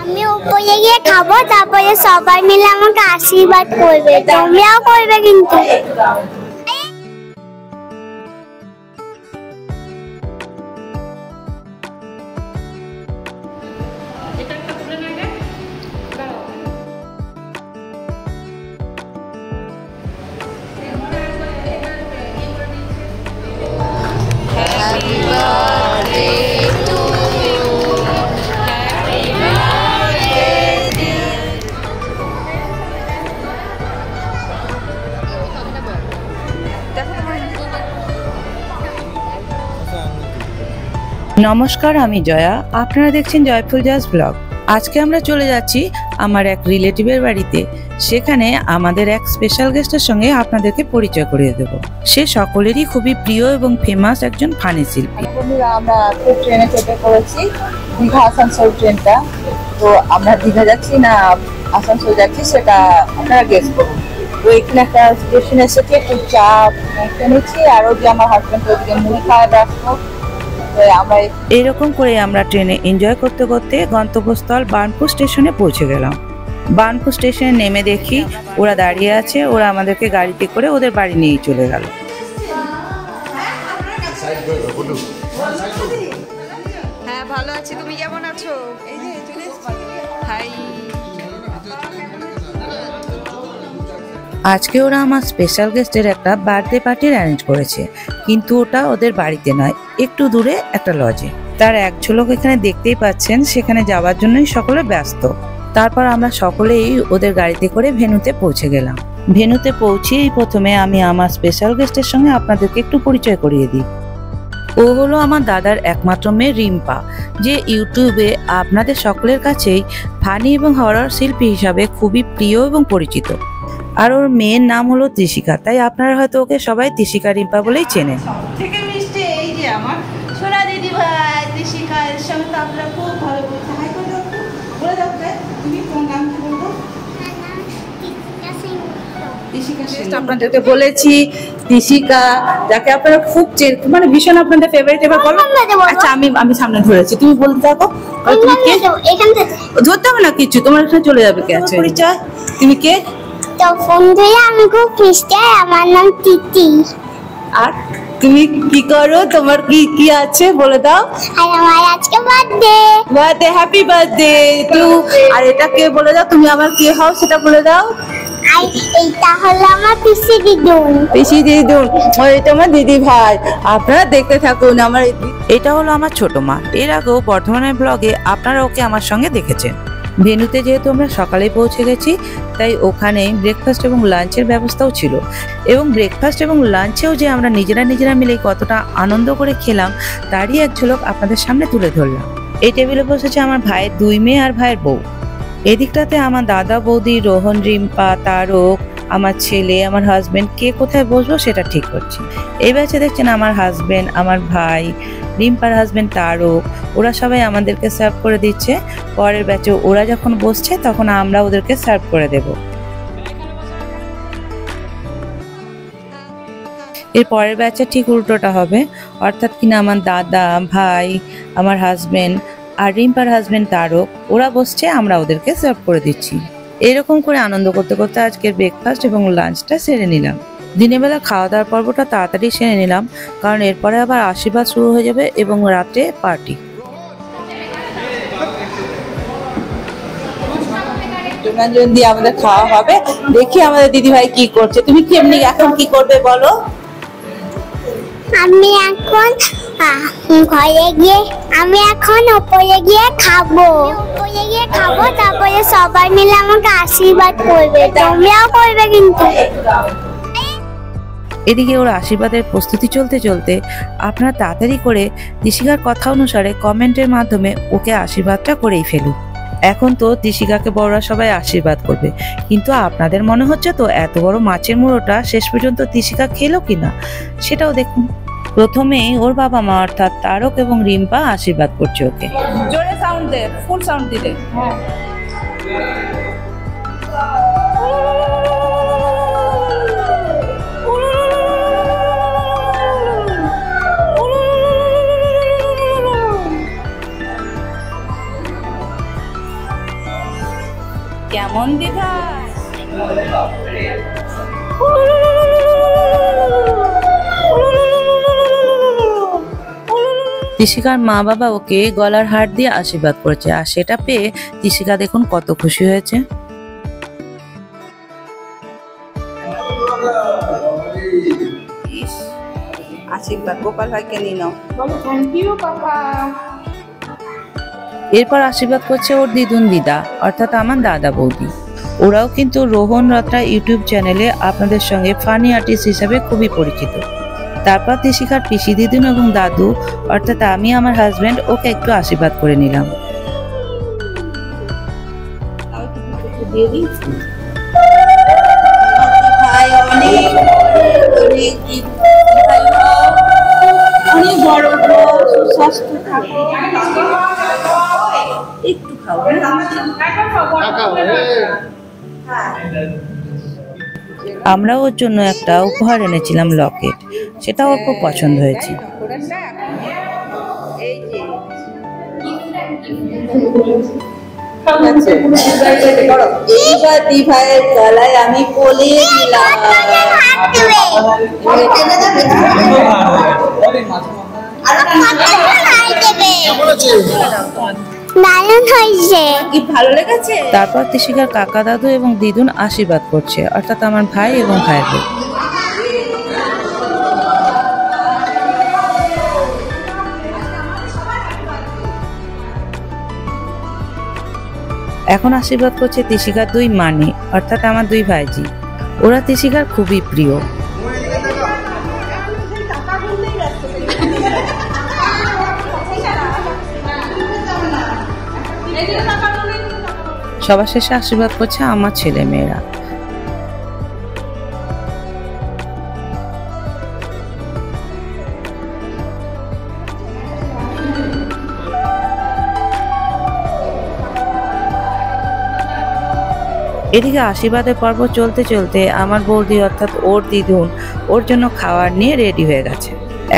আমি উপরে গিয়ে খাবো, তারপরে সবাই মিলে আমাকে আশীর্বাদ করবে, তোমরাও করবে কিন্তু। নমস্কার, আমি জয়া। আপনারা দেখছেন জয়ফুল জাজ ব্লগ। আজকে আমরা চলে যাচ্ছি আমার এক রিলেটিভের বাড়িতে। সেখানে আমাদের এক স্পেশাল গেস্টের সঙ্গে আপনাদেরকে পরিচয় করিয়ে দেব। সে সকলেরই খুবই প্রিয় এবং ফেমাস একজন ফানি শিল্পী। বন্ধুরা, আমরা ট্রেনে চেপে পড়েছি, দীঘা আসানসোল ট্রেনটা। তো আমরা দীঘা যাচ্ছি না আসানসোল যাচ্ছি সেটা আপনারা গেস করুন। তো এখানে একটা স্টেশন এসেছে, একটু চা কিনেছি, আর ওই যে আমার হাজব্যান্ড ওইদিকে মুড়ি খাওয়া ব্যস্ত। এইরকম করে আমরা ট্রেনে এনজয় করতে করতে গন্তব্যস্থল বার্নপুর স্টেশনে পৌঁছে গেলাম। বার্নপুর স্টেশনে নেমে দেখি ওরা দাঁড়িয়ে আছে। ওরা আমাদেরকে গাড়িতে করে ওদের বাড়ি নিয়ে চলে গেল। হ্যাঁ, ভালো আছি, তুমি কেমন আছো? এই যে হাই। আজকে ওরা আমার স্পেশাল গেস্টের একটা বার্থডে পার্টির অ্যারেঞ্জ করেছে, কিন্তু ওটা ওদের বাড়িতে নয়, একটু দূরে একটা লজে। তার এক ঝলক এখানে দেখতেই পাচ্ছেন। সেখানে যাওয়ার জন্যই সকলে ব্যস্ত। তারপর আমরা সকলেই ওদের গাড়িতে করে ভেন্যুতে পৌঁছে গেলাম। ভেন্যুতে পৌঁছেই প্রথমে আমি আমার স্পেশাল গেস্টের সঙ্গে আপনাদেরকে একটু পরিচয় করিয়ে দিই। ও হলো আমার দাদার একমাত্র মেয়ে রিম্পা, যে ইউটিউবে আপনাদের সকলের কাছেই ফানি এবং হরর শিল্পী হিসাবে খুবই প্রিয় এবং পরিচিত। আর ওর মেয়ের নাম হলো তৃষিকা, তাই আপনারা হয়তো ওকে সবাই তৃষিকা রিম্পা বলেই চেনেন। থেকে মিষ্টি এই যে আমার সোনা দিদি ভাই তৃষিকা, এর সঙ্গে তো আপনারা খুব ভালো বলছে। হাই করে দাও, বলে দাও তুমি কোন নাম কি বলবো? আপনাদেরকে বলেছি তৃষিকা, যাকে আপনারা খুব মানে ভীষণ আপনাদের ফেভারিট। এবার বলো। আচ্ছা, আমি সামনে ধরেছি, তুমি বলতে থাকো। তুমি কে? ধরতে হবে না কিছু, তোমার এখানে চলে যাবে। কে আছে? পরিচয়। তুমি কে? তো বন্ধুরা, আমি খুব মিষ্টি, আমার নাম তিতি। আর তুমি কি করো? তোমার কি কি আছে বলে দাও। আর আমার আজকে বার্থডে, হ্যাপি বার্থডে টু। আর এটা কে বলে দাও, তুমি আমার কে হও সেটা বলে দাও। আর এইটা হলো আমার পিসি দিদুন। পিসি দিদুন, এটা আমার দিদি ভাই। আপনারা দেখতে থাকুন। এটা হলো আমার ছোট মা। এর আগেও বর্ধমানের ব্লগে আপনারা ওকে আমার সঙ্গে দেখেছেন। ভেন্যুতে যেহেতু আমরা সকালে পৌঁছে গেছি, তাই ওখানে ব্রেকফাস্ট এবং লাঞ্চের ব্যবস্থাও ছিল। এবং ব্রেকফাস্ট এবং লাঞ্চেও যে আমরা নিজেরা মিলে কতটা আনন্দ করে খেলাম, তারই এক ঝলক আপনাদের সামনে তুলে ধরলাম। এই টেবিলে বসেছে আমার ভাইয়ের 2 মেয়ে আর ভাইয়ের বউ। এদিকটাতে আমার দাদা, বৌদি, রোহন, রিম্পা, তারক, আমার ছেলে, আমার হাজবেন্ড। কে কোথায় বসবো সেটা ঠিক করছি। এই ব্যাচে দেখছেন আমার হাজবেন্ড, আমার ভাই, রিম্পার হাজবেন্ড তারক, ওরা সবাই আমাদেরকে সার্ভ করে দিচ্ছে। পরের ব্যাচে ওরা যখন বসছে তখন আমরা ওদেরকে সার্ভ করে দেব। এর পরের ব্যাচে ঠিক উল্টোটা হবে, অর্থাৎ কিনা আমার দাদা, ভাই, আমার হাজবেন্ড আর রিম্পার হাজবেন্ড তারক, ওরা বসছে, আমরা ওদেরকে সার্ভ করে দিচ্ছি। এরকম করে আনন্দ করতে করতে আজকের ব্রেকফাস্ট এবং লাঞ্চটা সেরে নিলাম। দিনের বেলা খাওয়া দাওয়ার পর্বটা তাড়াতাড়ি সেরে নিলাম, কারণ এরপরে আবার আশীর্বাদ শুরু হয়ে যাবে এবং রাতে পার্টি। ডোনাজন দিয়ে আমাদের খাওয়া হবে। দেখি আমাদের দিদি ভাই কি করছে। তুমি কি এমনি এখন কি করবে বলো? আমি এখন উপরে গিয়ে খাবো, তারপরে সবাই মিলে আমাকে আশীর্বাদ করবে, তোমরাও করবে কিন্তু। এদিকে ওর আশীর্বাদের প্রস্তুতি চলতে চলতে আপনারা তাড়াতাড়ি করে তৃষিকার কথা অনুসারে কমেন্টের মাধ্যমে ওকে আশীর্বাদটা করেই ফেলুন। এখন তো তৃষিকাকে বড়রা সবাই আশীর্বাদ করবে, কিন্তু আপনাদের মনে হচ্ছে তো এত বড় মাছের মুড়োটা শেষ পর্যন্ত তৃষিকা খেলো কিনা, সেটাও দেখুন। প্রথমেই ওর বাবা মা অর্থাৎ তারক এবং রিম্পা আশীর্বাদ করছে ওকে। জোরে সাউন্ড দে, ফুল সাউন্ড দিলে। হ্যাঁ, কেমন দিদা? তিশিকার মা বাবা ওকে গলার হার দিয়ে আশীর্বাদ করেছে, আর সেটা পেয়ে তিশিকা দেখুন কত খুশি হয়েছে। আশীর্বাদ গোপাল ভাইকে নিয়ে নাও। এরপর আশীর্বাদ করছে ওর দিদুন দিদা, অর্থাৎ আমার দাদা বৌদি। ওরাও কিন্তু রোহন রত্রা ইউটিউব চ্যানেলে আপনাদের সঙ্গে ফানি আর্টিস্ট হিসাবে খুবই পরিচিত। তারপর তিশিকার পিসি দিদুন এবং দাদু, অর্থাৎ আমি আমার হাজবেন্ড, ওকে একটু আশীর্বাদ করে নিলাম। একটু খাও। আমরা ওর জন্য একটা উপহার এনেছিলাম, লকেট। সেটা ওর খুব পছন্দ হয়েছে। এইবার দি ভাইয়ের গলায় আমি পলিয়ে দিলাম। ভালো লেগেছে। তারপর তিশিকার কাকা দাদু এবং দিদুন আশীর্বাদ করছে, অর্থাৎ আমার ভাই এবং ভাইয়ের বোন। এখন আশীর্বাদ করছে তিশিকার দুই মানি, অর্থাৎ আমার দুই ভাইজি। ওরা তিশিকার খুবই প্রিয়। সবার শেষে আশীর্বাদ করছে আমার ছেলে মেয়েরা। এদিকে আশীর্বাদের পর্ব চলতে চলতে আমার বৌদি, অর্থাৎ ওর দিদুন, ওর জন্য খাবার নিয়ে রেডি হয়ে গেছে।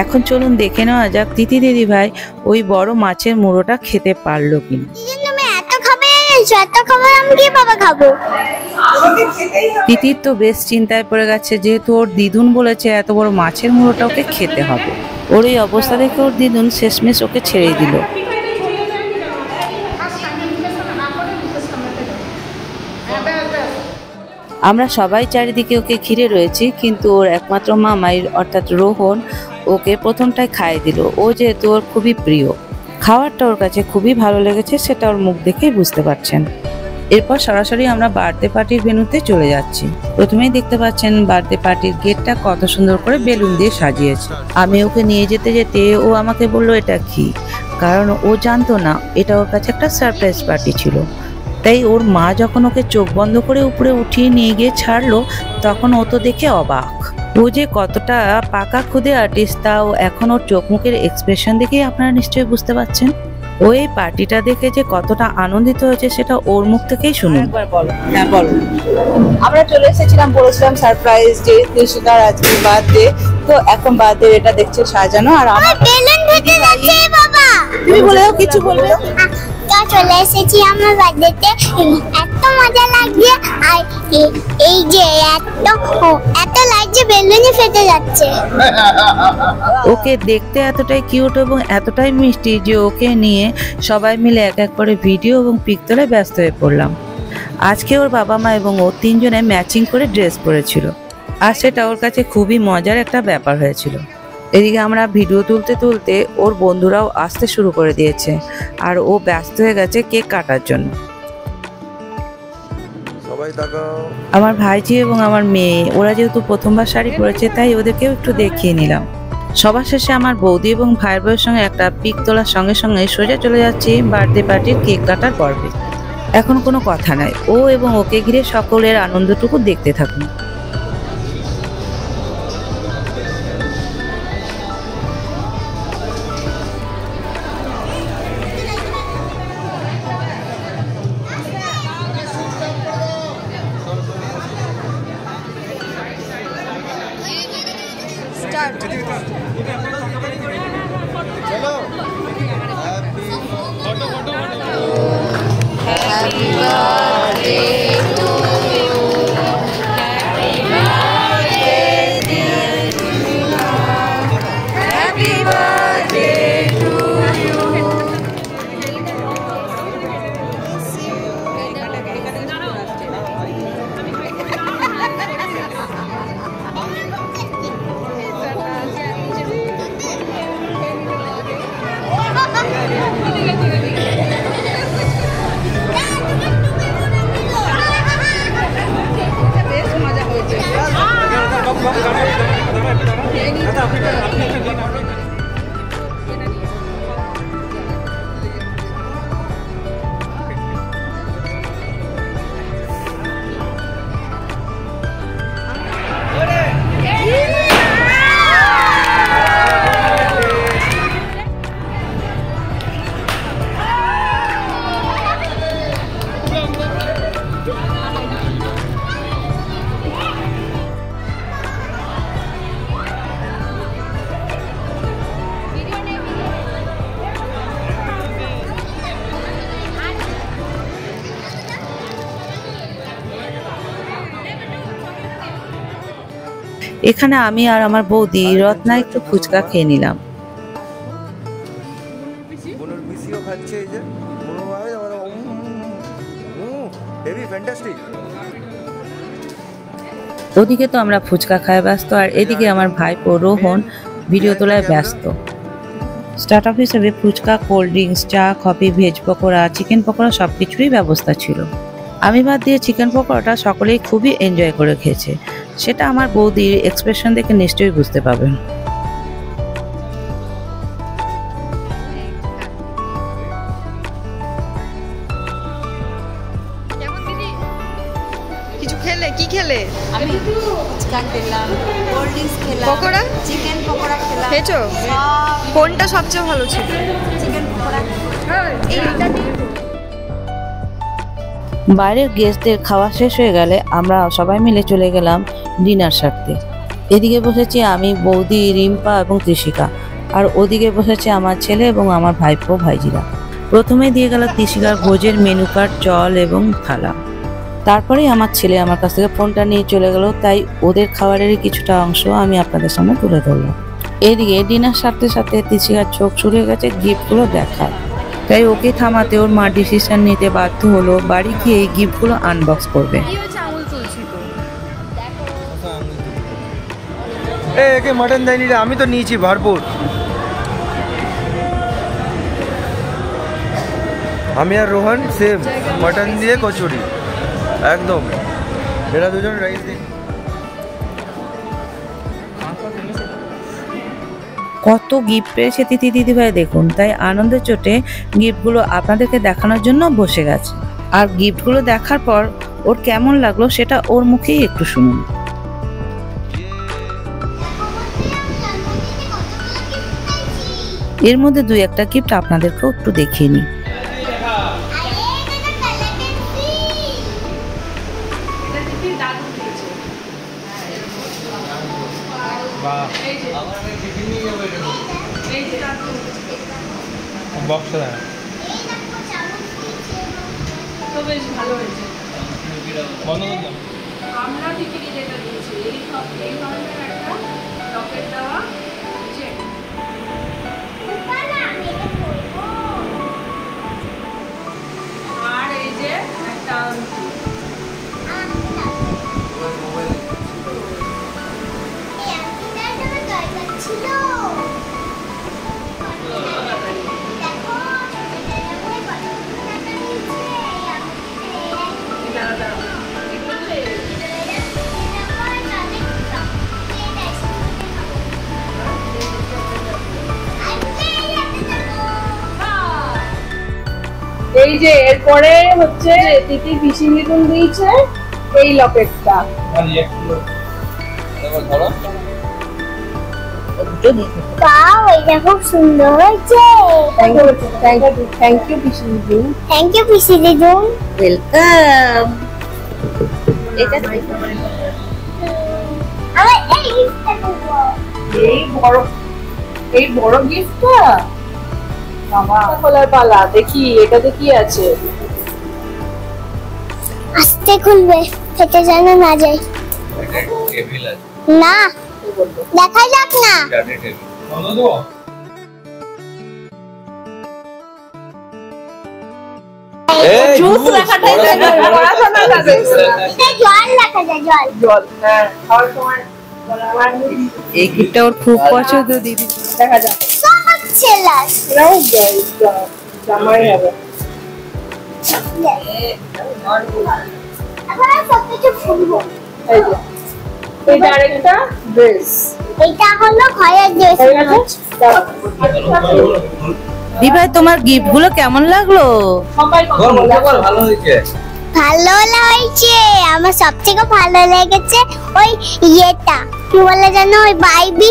এখন চলুন দেখে নেওয়া যাক তিথি দিদি ভাই ওই বড় মাছের মুড়োটা খেতে পারলো কিনা। তিতির তো বেশ চিন্তায় পড়ে গেছে, যেহেতু ওর দিদুন বলেছে এত বড় মাছের মুড়োটা ওকে খেতে হবে। ওর এই অবস্থা দেখে ওর দিদুন শেষমেশ ওকে ছেড়ে দিল। আমরা সবাই চারিদিকে ওকে ঘিরে রয়েছি, কিন্তু ওর একমাত্র মামাই, অর্থাৎ রোহন, ওকে প্রথমটাই খাইয়ে দিল। ও যেহেতু ওর খুবই প্রিয়, খাবারটা ওর কাছে খুবই ভালো লেগেছে, সেটা ওর মুখ দেখেই বুঝতে পারছেন। এরপর সরাসরি আমরা বার্থডে পার্টির ভেন্যুতে চলে যাচ্ছি। প্রথমেই দেখতে পাচ্ছেন বার্থডে পার্টির গেটটা কত সুন্দর করে বেলুন দিয়ে সাজিয়েছে। আমি ওকে নিয়ে যেতে যেতে ও আমাকে বললো এটা কি, কারণ ও জানতো না এটা ওর কাছে একটা সারপ্রাইজ পার্টি ছিল। তাই ওর মা যখন ওকে চোখ বন্ধ করে উপরে উঠিয়ে নিয়ে গিয়ে ছাড়লো, তখন ও তো দেখে অবাক। ও যে কতটা পাকা খুদে আর্টিস্ট, তাও এখন ওর চোখ মুখের এক্সপ্রেশন দেখেই আপনারা নিশ্চয়ই বুঝতে পারছেন। ও এই পার্টিটা দেখে যে কতটা আনন্দিত হয়েছে সেটা ওর মুখ থেকেই শুনুন। হ্যাঁ বলো। আমরা চলে এসেছিলাম, বলেছিলাম সারপ্রাইজ ডে, তিশিকার আজকে বার্থডে। তো এখন বার্থডে এটা দেখছে সাজানো, আর আমার বেলুন ফেটে যাচ্ছে বাবা। তুমি বলেও কিছু বলবে? চলে এসেছি আমার বার্থডেতে, এত মজা লাগছে। আর এই যে এত লাগছে, বেলুনই ফেটে যাচ্ছে। ওকে দেখতে এতটাই কিউট এবং এতটাই মিষ্টি যে ওকে নিয়ে সবাই মিলে এক এক করে ভিডিও এবং পিক তোলায় ব্যস্ত হয়ে পড়লাম। আজকে ওর বাবা মা এবং ও তিনজনে ম্যাচিং করে ড্রেস পরেছিল, আর সেটা ওর কাছে খুবই মজার একটা ব্যাপার হয়েছিল। এদিকে আমরা ভিডিও তুলতে তুলতে ওর বন্ধুরাও আসতে শুরু করে দিয়েছে, আর ও ব্যস্ত হয়ে গেছে কেক কাটার জন্য। আমার ভাইজি এবং আমার মেয়ে, ওরা যেহেতু প্রথমবার শাড়ি পরেছে, তাই ওদেরকেও একটু দেখিয়ে নিলাম। সবার শেষে আমার বৌদি এবং ভাইয়ের বউয়ের সঙ্গে একটা পিক তোলার সঙ্গে সঙ্গে সোজা চলে যাচ্ছি বার্থডে পার্টির কেক কাটার পর্বে। এখন কোনো কথা নাই, ও এবং ওকে ঘিরে সকলের আনন্দটুকু দেখতে থাকুন। Happy birthday এখানে আমি আর আমার বৌদি রত্না একটু ফুচকা খেয়ে নিলাম। বোনের পিসিও খাচ্ছে এই যে মনে হয় হেভি ফ্যান্টাস্টিক। ওদিকে তো আমরা ফুচকা খায় ব্যস্ত, আর এদিকে আমার ভাইপো রোহন ভিডিও তোলায় ব্যস্ত। স্টার্ট আপ হিসেবে ফুচকা, কোল্ড ড্রিঙ্কস, চা, coffee, veg pakora, chicken pakora সবকিছুরই ব্যবস্থা ছিল। আমি বাদ দিয়ে চিকেন পকোড়াটা সকলেই খুবই এনজয় করে খেয়েছে, সেটা আমার বৌদির এক্সপ্রেশন দেখে নিশ্চয়ই বুঝতে পারবেন। কিছু খেলে? কি খেলে? আমি ফুচকা খেলাম, কোল্ড ড্রিঙ্কস খেলাম, পকোড়া? চিকেন পকোড়া খেলাম। খেয়েছো? সব কোনটা সবচেয়ে ভালো ছিল? চিকেন পকোড়া। বাইরের গেস্টদের খাওয়া শেষ হয়ে গেলে আমরা সবাই মিলে চলে গেলাম ডিনার সারতে। এদিকে বসেছি আমি, বৌদি, রিম্পা এবং তৃষিকা, আর ওদিকে বসেছে আমার ছেলে এবং আমার ভাইপো ভাইজিরা। প্রথমে দিয়ে গেল তৃষিকার ভোজের মেনু কার্ড, জল এবং থালা। তারপরেই আমার ছেলে আমার কাছ থেকে ফোনটা নিয়ে চলে গেল, তাই ওদের খাবারেরই কিছুটা অংশ আমি আপনাদের সামনে তুলে ধরলাম। এদিকে ডিনার সারতে সাথে তৃষিকার চোখ শুরু হয়ে গেছে গিফটগুলো দেখার, তাই ওকে থামাতে ওর মা ডিসিশন নিতে বাধ্য হলো, বাড়ি গিয়ে এই গিফটগুলো আনবক্স করবে। একে মাটন দেয়নি রে, আমি তো নিয়েছি ভরপুর। আমি আর রোহন সেম মাটন দিয়ে কচুরি একদম। এরা দুজন রাইস দিন। কত গিফট পেয়েছে তিথি দিদিভাই দেখুন, তাই আনন্দের চোটে গিফটগুলো আপনাদেরকে দেখানোর জন্য বসে গেছে। আর গিফটগুলো দেখার পর ওর কেমন লাগলো সেটা ওর মুখেই একটু শুনুন। এর মধ্যে দুই একটা গিফট আপনাদেরকেও একটু দেখিয়ে নিই। আমরা টিকিটি যেটা দিয়েছি এই ধরনের একটা রকেট দেওয়া চেক। আর এই যে একটা এই যে এরপরে হচ্ছে তিথি পিসি মিথুন দিয়েছে এই লকেটটা। বাহ, এটা খুব সুন্দর হয়েছে। থ্যাংক ইউ পিসি দিদি। থ্যাংক ইউ পিসি দিদুন। ওয়েলকাম। এটা আমার এই গিফটটা দেবো। এই বড় গিফটটা বাবা খোলার পালা। দেখি এটাতে কি আছে। আস্তে খুলবে, ফেটে যেন না যায়। না, দেখা যাক না। জুস রাখাটাই পড়াশোনা কাজে। এটা জল রাখা যায়, জল। জল, হ্যাঁ, খাওয়ার সময় এই গিফটটা ওর খুব পছন্দ দিদি। দেখা যাক। সব ছেলাস। এটাও জামাই হবে। এখন সবকিছু খুলবো। এই যে এটা আরেকটা ড্রেস। এটা হলো ঘরের ড্রেস। দিভাই তোমার গিফট গুলো কেমন লাগলো? সবাই ভালো হয়েছে। ভালো হয়েছে। আমার সবথেকে ভালো লেগেছে ওই ইয়েটা, কি বলে জানো, ওই বাইবি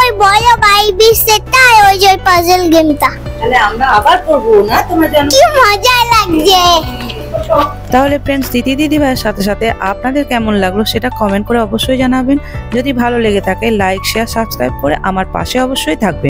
ওই বড় বাইবি সেটটা, আর ওই যে ওই পাজল গেমটা। তাহলে আমরা আবার করবো না, তোমরা জানো কি মজা লাগছে। তাহলে ফ্রেন্ডস, তিথি দিদিভাইয়ের সাথে সাথে আপনাদের কেমন লাগলো সেটা কমেন্ট করে অবশ্যই জানাবেন। যদি ভালো লেগে থাকে লাইক, শেয়ার, সাবস্ক্রাইব করে আমার পাশে অবশ্যই থাকবেন।